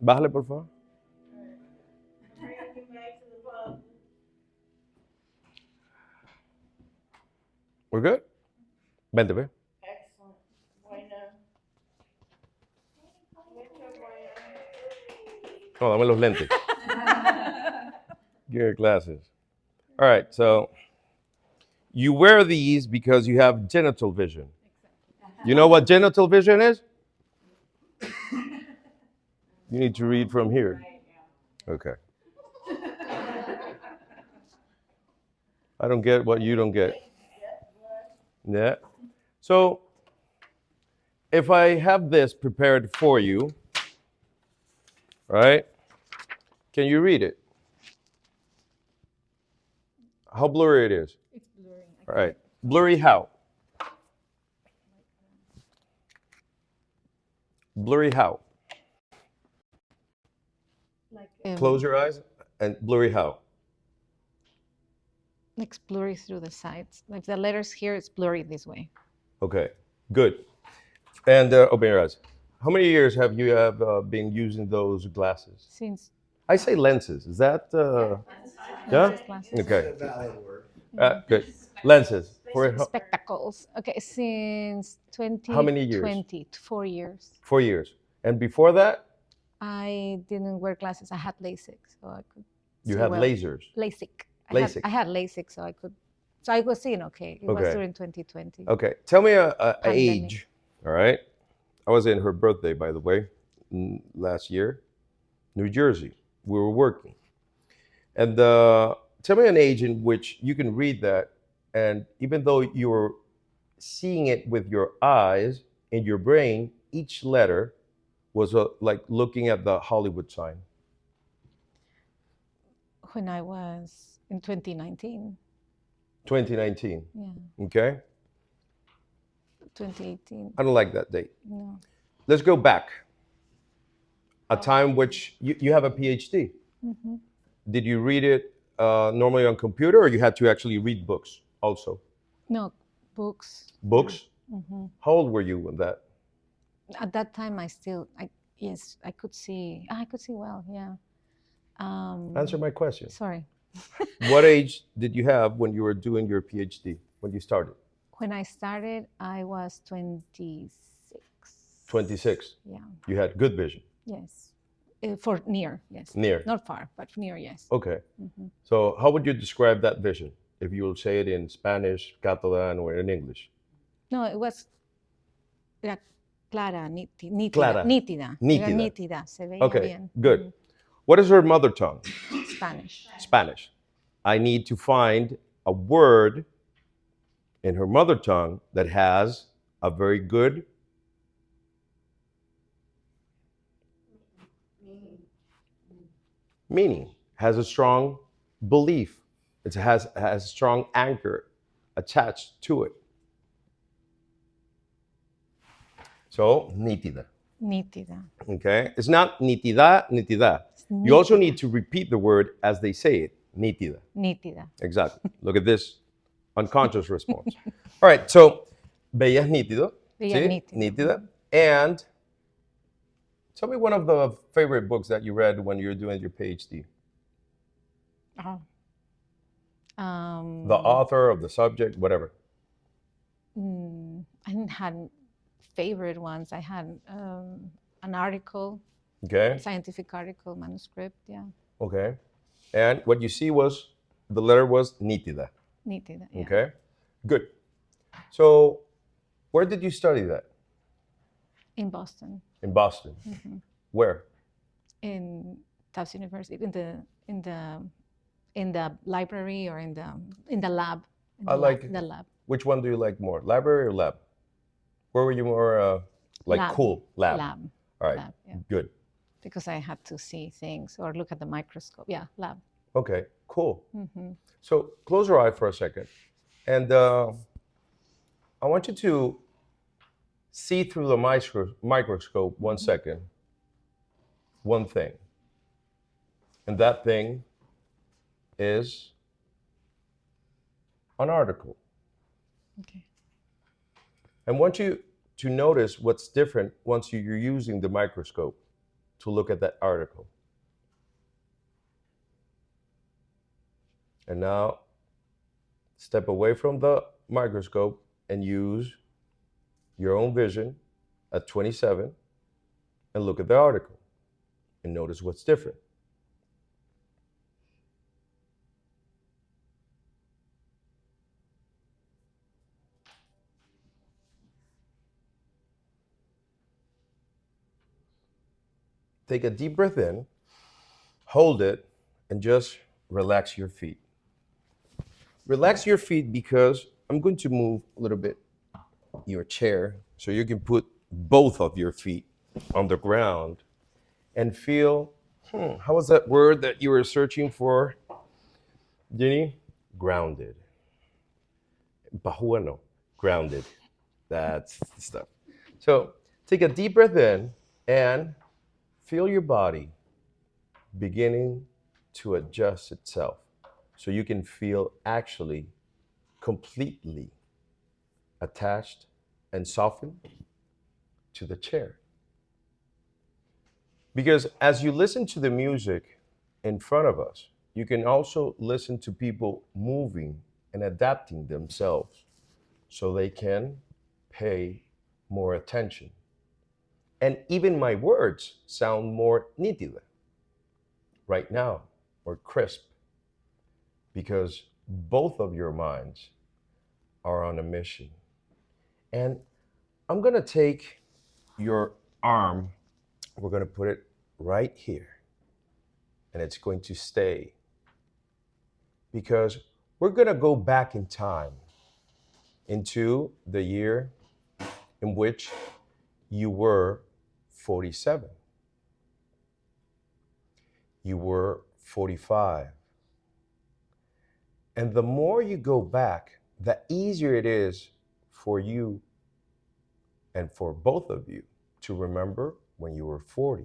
Bájale, por favor. We're good? Vente, ve. Excellent. Bueno. No, dame los lentes. Give your glasses. All right, so you wear these because you have genital vision. You know what genital vision is? You need to read from here. Okay. I don't get what you don't get. Yeah. So if I have this prepared for you, right? Can you read it? How blurry it is? It's blurry. All right. Blurry how? Blurry how? Like Close your eyes and blurry how? like it's blurry through the sides. Like the letters here, it's blurry this way. Okay, good. And open your eyes. How many years have you been using those glasses? Since I say lenses. Is that yeah? lenses, glasses. Okay. Valid word. Good. Lenses. For Spectacles. Okay, since 2020. How many years? 4 years. 4 years. And before that, I didn't wear glasses. I had LASIK, so I could. you see had well. lasers. LASIK. LASIK. I had LASIK, so I could. So I was seeing okay. It was Okay. during 2020. Okay. Tell me a Pandemic. age. All right. I was in her birthday, by the way, last year, New Jersey. We were working. And tell me an age in which you can read that, and even though you're seeing it with your eyes in your brain, each letter was like looking at the Hollywood sign. When I was in 2019. 2019. Yeah. Okay. 2018. I don't like that date. No. Let's go back. A time which you have a PhD. Mm-hmm. Did you read it normally on computer, or you had to actually read books also? No, books. Books? Mm-hmm. How old were you when that? At that time, I could see. I could see well. Yeah. Answer my question. Sorry. What age did you have when you were doing your PhD, when you started? When I started, I was 26. 26. Yeah. You had good vision. Yes. For near, yes. Near. Not far, but near, yes. Okay. Mm-hmm. So how would you describe that vision? If you will say it in Spanish, Catalan, or in English? No, it was era clara, nítida. Clara. Nítida. Nítida. Era nítida. Se veía Okay, bien. good. What is her mother tongue? Spanish. Spanish. I need to find a word in her mother tongue that has a very good meaning, has a strong belief, it has a strong anchor attached to it. So, nítida. Nítida. Okay? It's not nítida, nítida. You also need to repeat the word as they say it. Nítida. Nítida. Exactly. Look at this unconscious response. All right, so, veías nítido. Veía ¿sí? nítida. Nítida. And tell me one of the favorite books that you read when you were doing your PhD. Oh. The author of the subject, whatever. I didn't have favorite ones. I had an article, Okay. scientific article, manuscript. Yeah. Okay. And what you see was the letter was nítida. Nítida. Yeah. Okay. Good. So, where did you study that? In Boston. In Boston. Mm-hmm. Where? In Tufts University. In the library or in the lab. In the lab. Which one do you like more, library or lab? Where were you more Lab. cool? Lab. Lab. All right. Lab, yeah. Good. Because I had to see things or look at the microscope. Yeah, lab. Okay. Cool. Mm-hmm. So close your eye for a second, and I want you to see through the microscope 1 second. One thing, and that thing is an article. Okay. I want you to notice what's different once you're using the microscope. to look at that article. And now step away from the microscope and use your own vision at 27 and look at the article and notice what's different. Take a deep breath in, hold it, and just relax your feet. Relax your feet because I'm going to move a little bit your chair so you can put both of your feet on the ground and feel, how was that word that you were searching for, Jenny? Grounded. Bahuano, grounded. That's the stuff. So take a deep breath in and feel your body beginning to adjust itself so you can feel actually completely attached and softened to the chair. Because as you listen to the music in front of us, you can also listen to people moving and adapting themselves so they can pay more attention. And even my words sound more nítida right now, or crisp, because both of your minds are on a mission. And I'm going to take your arm, we're going to put it right here, and it's going to stay because we're going to go back in time into the year in which you were 47. You were 45. And the more you go back, the easier it is for you and for both of you to remember when you were 40,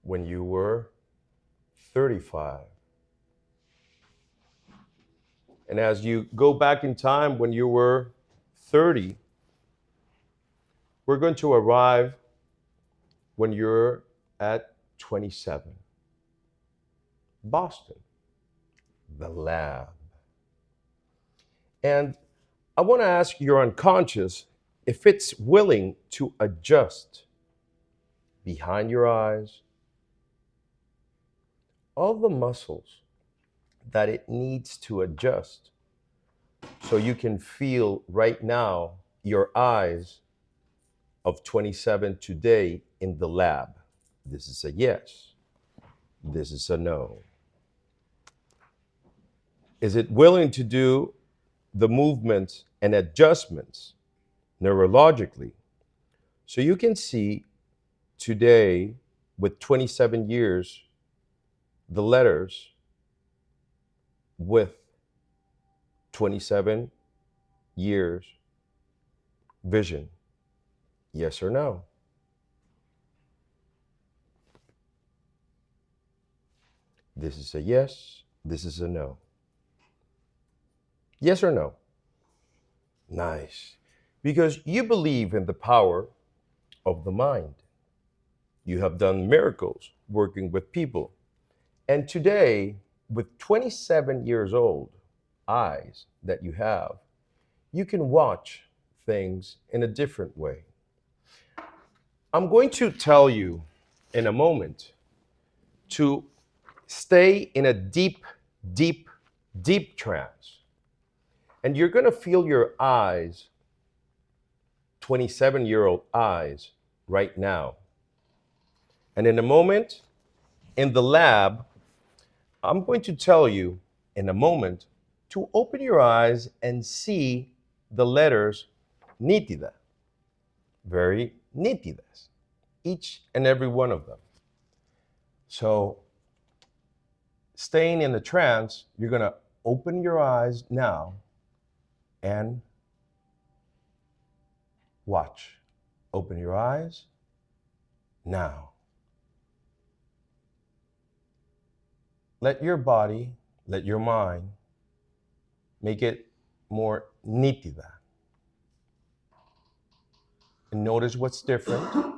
when you were 35. And as you go back in time when you were 30, we're going to arrive when you're at 27. Boston, the lab. And I want to ask your unconscious if it's willing to adjust behind your eyes, all the muscles that it needs to adjust so you can feel right now your eyes of 27 today in the lab. This is a yes. This is a no. Is it willing to do the movements and adjustments neurologically so you can see today with 27 years the letters with 27 years vision? Yes or no? This is a yes. This is a no. Yes or no? Nice. Because you believe in the power of the mind. You have done miracles working with people. And today, with 27 years old eyes that you have, you can watch things in a different way. I'm going to tell you in a moment to stay in a deep, deep, deep trance. And you're going to feel your eyes, 27-year-old eyes, right now. And in a moment, in the lab, I'm going to tell you in a moment to open your eyes and see the letters nítida, very nítidas, each and every one of them. So, staying in the trance, you're going to open your eyes now and watch. Open your eyes now. Let your body, let your mind make it more nítida. and notice what's different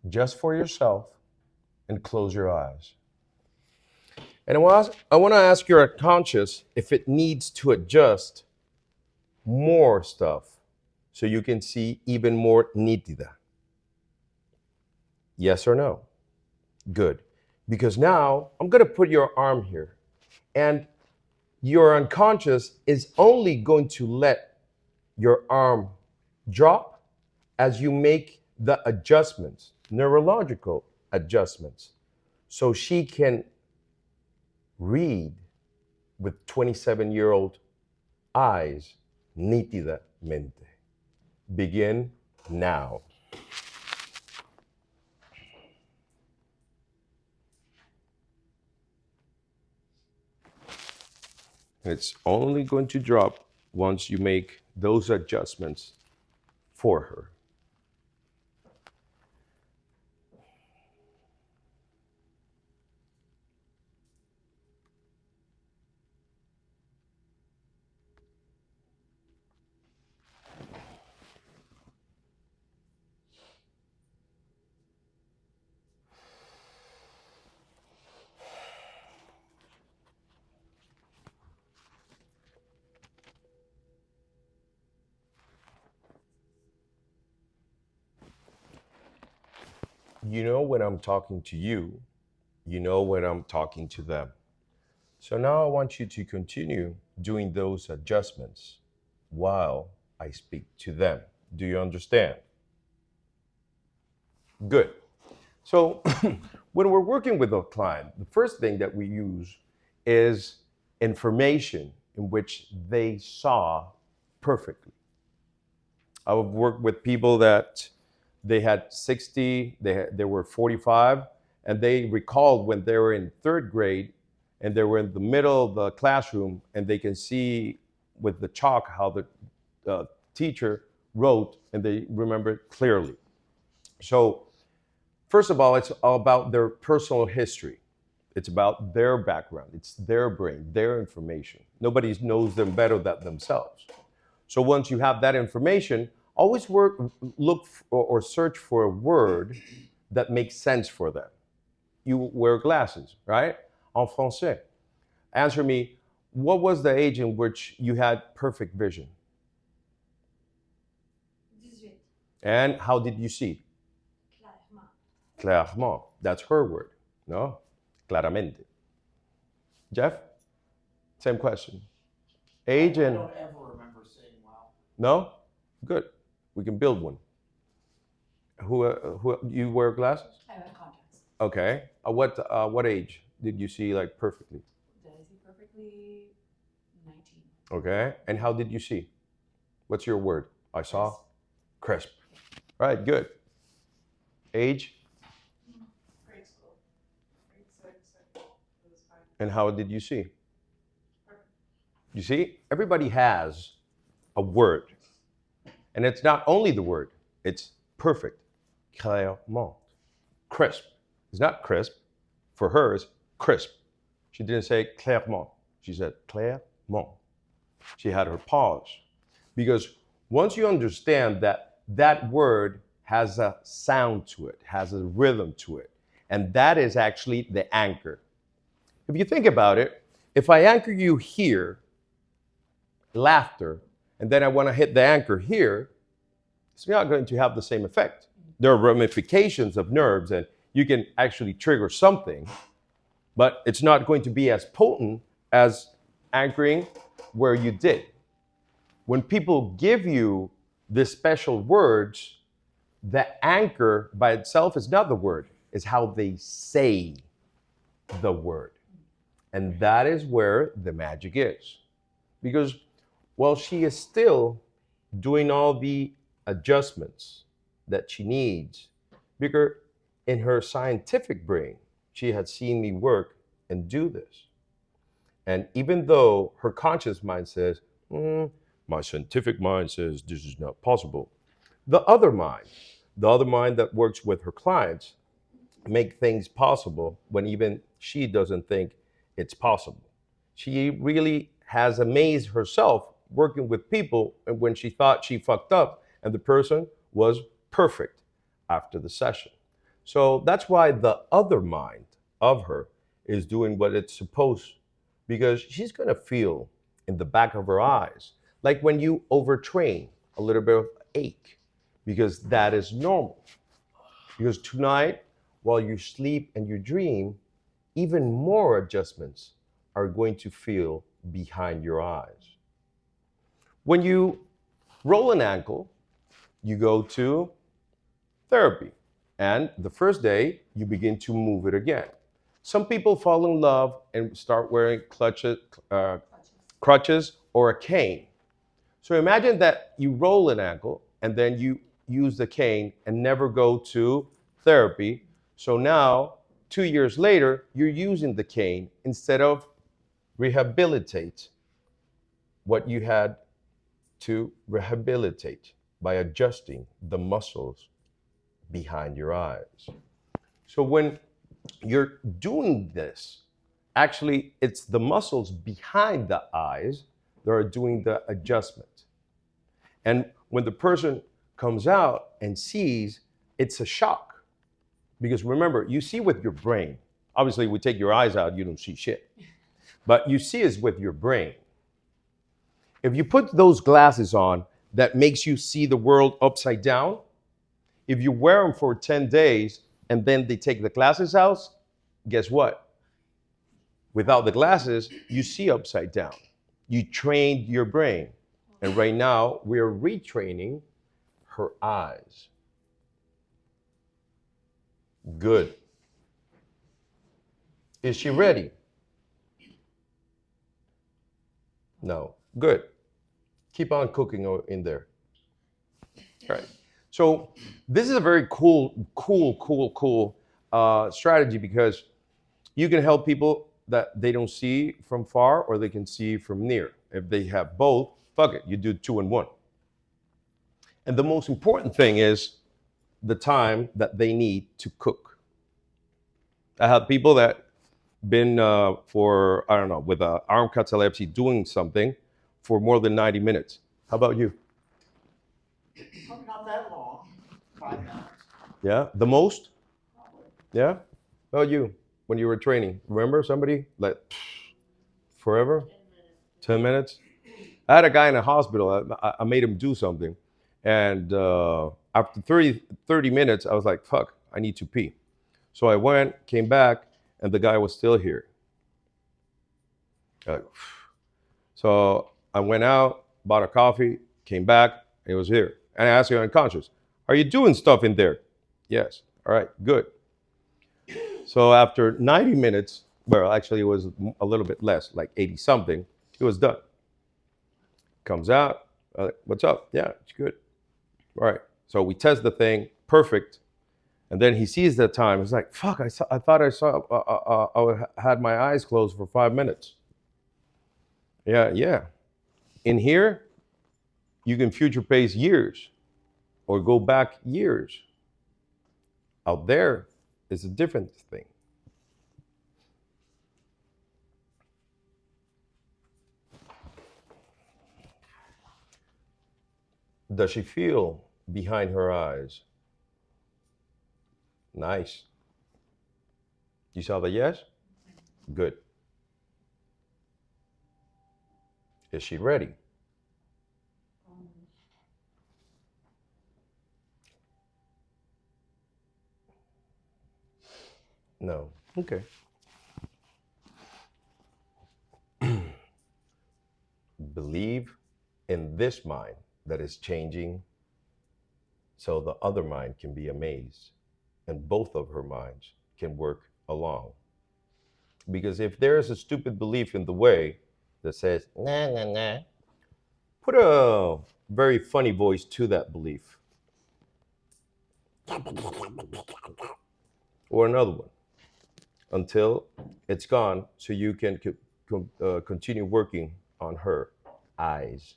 just for yourself and close your eyes. And I want to ask your unconscious if it needs to adjust more stuff so you can see even more nítida. Yes or no? Good. Because now I'm going to put your arm here, and your unconscious is only going to let your arm drop as you make the adjustments, neurological adjustments, so she can read with 27-year-old eyes nítidamente. Begin now. It's only going to drop once you make those adjustments for her. You know when I'm talking to you, you know when I'm talking to them. So now I want you to continue doing those adjustments while I speak to them. Do you understand? Good. So when we're working with a client, the first thing that we use is information in which they saw perfectly. I've worked with people that they had 60, they were 45, and they recalled when they were in third grade and they were in the middle of the classroom and they can see with the chalk how the teacher wrote and they remember it clearly. So first of all, it's all about their personal history. It's about their background. It's their brain, their information. Nobody knows them better than themselves. So once you have that information, always look or search for a word that makes sense for them. You wear glasses, right? En français. Answer me, what was the age in which you had perfect vision? 18. And how did you see? Clairement. Clairement. That's her word. No? Claramente. Jeff? Same question. Age and... I don't ever remember saying wow. No? Good. We can build one. Who you wear glasses? I wear contacts. Okay. What age did you see like perfectly? Did I see perfectly? 19. Okay. And how did you see? What's your word? I saw crisp. Right, good. Age? Grade school. Grade 6. It was fine. And how did you see? Perfect. You see, everybody has a word. And it's not only the word, it's perfect. Clairement. Crisp. It's not crisp. For her, it's crisp. She didn't say clairement. She said clairement. She had her pause. Because once you understand that that word has a sound to it, has a rhythm to it, and that is actually the anchor. If you think about it, if I anchor you here, laughter, and then I want to hit the anchor here, it's not going to have the same effect. There are ramifications of nerves, and you can actually trigger something, but it's not going to be as potent as anchoring where you did. When people give you these special words, the anchor by itself is not the word, it's how they say the word. And that is where the magic is. Because while she is still doing all the adjustments that she needs, because in her scientific brain, she had seen me work and do this. And even though her conscious mind says, my scientific mind says this is not possible, the other mind that works with her clients, make things possible when even she doesn't think it's possible. She really has amazed herself working with people, and when she thought she fucked up, and the person was perfect after the session. So that's why the other mind of her is doing what it's supposed, because she's going to feel in the back of her eyes, like when you overtrain, a little bit of ache, because that is normal. Because tonight, while you sleep and you dream, even more adjustments are going to feel behind your eyes. When you roll an ankle, you go to therapy. And the first day, you begin to move it again. Some people fall in love and start wearing crutches or a cane. So imagine that you roll an ankle and then you use the cane and never go to therapy. So now, 2 years later, you're using the cane instead of rehabilitate what you had to rehabilitate by adjusting the muscles behind your eyes. So when you're doing this, actually, it's the muscles behind the eyes that are doing the adjustment. And when the person comes out and sees, it's a shock. Because remember, you see with your brain. Obviously, we take your eyes out, you don't see shit. But you see is with your brain. If you put those glasses on that makes you see the world upside down, if you wear them for 10 days and then they take the glasses out, guess what? Without the glasses, you see upside down. You trained your brain. And right now, we're retraining her eyes. Good. Is she ready? No. Good. Keep on cooking in there. All right. So this is a very cool strategy, because you can help people that they don't see from far or they can see from near. If they have both, fuck it, you do 2 in 1. And the most important thing is the time that they need to cook. I have people that been for, I don't know, with arm catalepsy doing something for more than 90 minutes. How about you? Not that long. 5 minutes. Yeah, the most? Probably. Yeah? How about you when you were training? Remember somebody like forever? 10 minutes? I had a guy in a hospital. I made him do something. And after 30 minutes, I was like, fuck, I need to pee. So I went, came back, and the guy was still here. So I went out, bought a coffee, came back, and he was here. And I asked him unconscious, are you doing stuff in there? Yes. All right, good. So after 90 minutes, well, actually it was a little bit less, like 80 something, it was done. Comes out, what's up? Yeah, it's good. All right. So we test the thing, perfect. And then he sees the time. He's like, fuck, I thought I had my eyes closed for 5 minutes. Yeah. In here, you can future pace years or go back years. Out there is a different thing. Does she feel behind her eyes? Nice. You saw the yes? Good. Is she ready? No. Okay. Believe in this mind that is changing so the other mind can be amazed and both of her minds can work along. Because if there is a stupid belief in the way that says, nah, nah, nah, put a very funny voice to that belief. Or another one until it's gone so you can continue working on her eyes.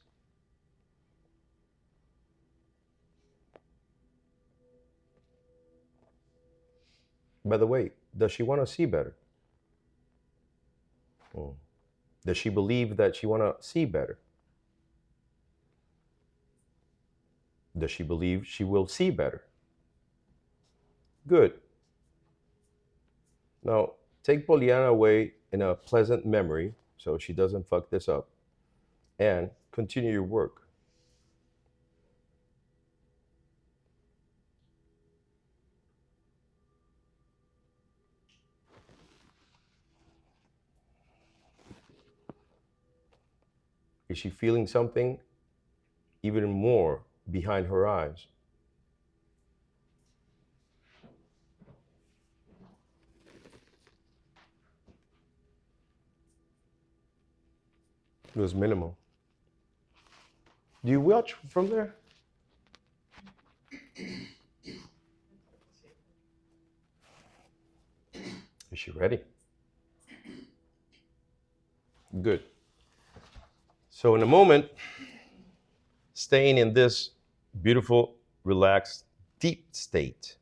By the way, does she want to see better? Does she believe that she want to see better? Does she believe she will see better? Good. Now, take Poliana away in a pleasant memory so she doesn't fuck this up, and continue your work. Is she feeling something even more behind her eyes? It was minimal. Do you watch from there? Is she ready? Good. So in a moment, staying in this beautiful, relaxed, deep state,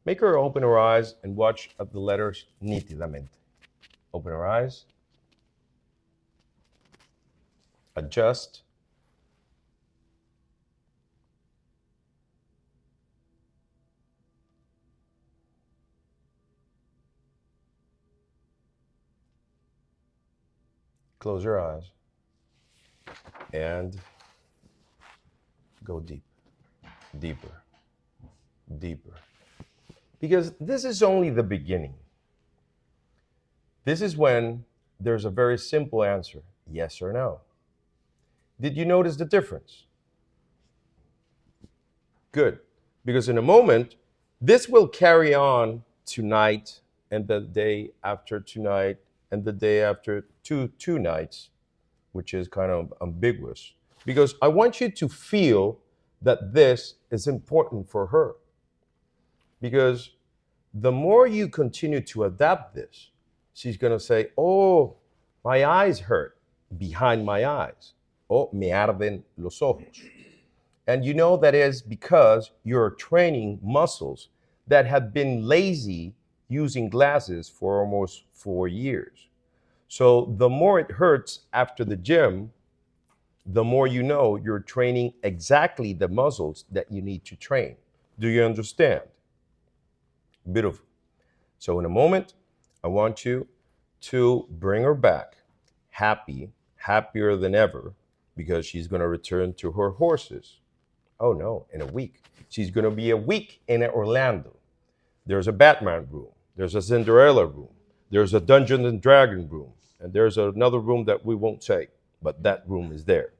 make her open her eyes and watch at the letters nítidamente. Open her eyes. Adjust. Close your eyes. And go deep, deeper, deeper. Because this is only the beginning. This is when there's a very simple answer, yes or no. Did you notice the difference? Good. Because in a moment, this will carry on tonight and the day after tonight and the day after two nights, which is kind of ambiguous. Because I want you to feel that this is important for her. Because the more you continue to adapt this, she's going to say, oh, my eyes hurt behind my eyes. Oh, me arden los ojos. And you know that is because you're training muscles that have been lazy using glasses for almost 4 years. So the more it hurts after the gym, the more you know you're training exactly the muscles that you need to train. Do you understand? Beautiful. So in a moment, I want you to bring her back happy, happier than ever, because she's going to return to her horses. Oh no, in a week. She's going to be a week in Orlando. There's a Batman room. There's a Cinderella room. There's a Dungeons and Dragons room. And there's another room that we won't say, but that room is there.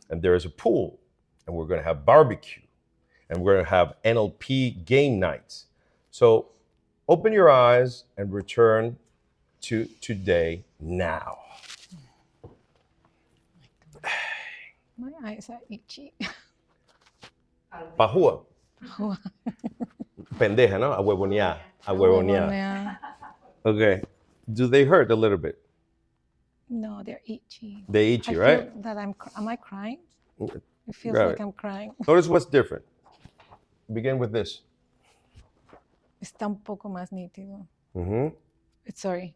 And there's a pool. And we're going to have barbecue. And we're going to have NLP game nights. So open your eyes and return to today now. My eyes are itchy. Pajúa. Pendeja, ¿no? A huevonear. A huevonear. Okay. Do they hurt a little bit? No, they're itchy. They itchy, I right? feel that am I crying? It feels Grab like it. I'm crying. Notice what's different. Begin with this. Está un poco más nítido. Mm-hmm. Sorry.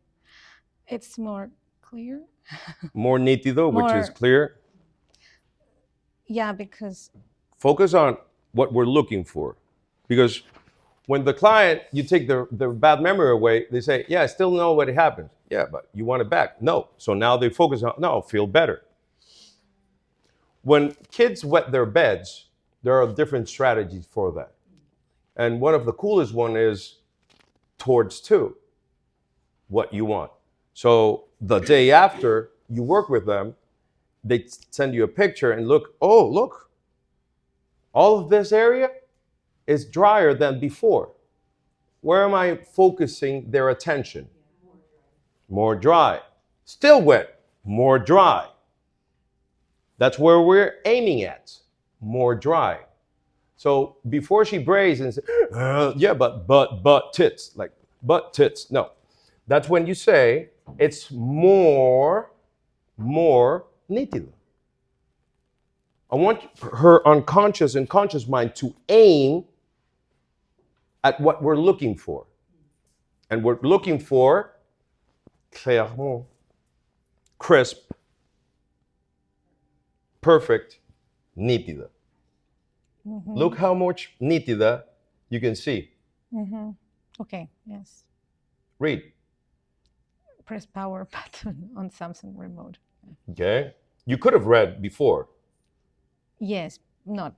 It's more clear. More nítido, which is More- clear. Yeah, because Focus on what we're looking for. Because when the client, you take their bad memory away, they say, yeah, I still know what happened. Yeah, but you want it back. No. So now they focus on, no, feel better. When kids wet their beds, there are different strategies for that. And one of the coolest one is towards two, what you want. So the day after you work with them, they send you a picture and look, oh, look, all of this area is drier than before. Where am I focusing their attention? More dry. Still wet, more dry. That's where we're aiming at, more dry. So before she braids and says, yeah, but tits, like butt tits. No, that's when you say it's more nítido. I want her unconscious and conscious mind to aim at what we're looking for. And we're looking for clairement, crisp, perfect, nítida. Mhm. Look how much nítida you can see. Mhm. Okay. Yes. Read. Press power button on Samsung remote. Okay. You could have read before. Yes. Not.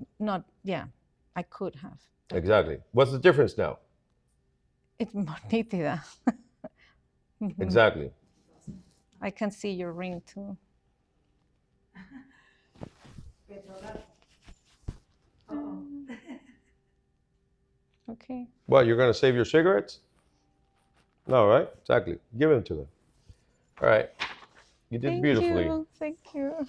Yeah. I could have. Exactly. What's the difference now? It's more nítida. Mhm. Exactly. I can see your ring too. Petrola. Uh-oh. Okay. What, you're going to save your cigarettes? No, right? Exactly. Give them to them. All right. You did Thank beautifully. you. Thank you.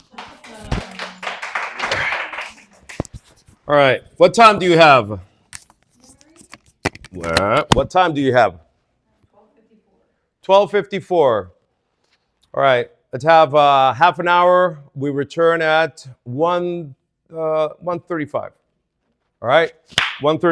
All right. What time do you have? What time do you have? 12:54. All right. Let's have half an hour. We return at 1:35. All right. 1:30.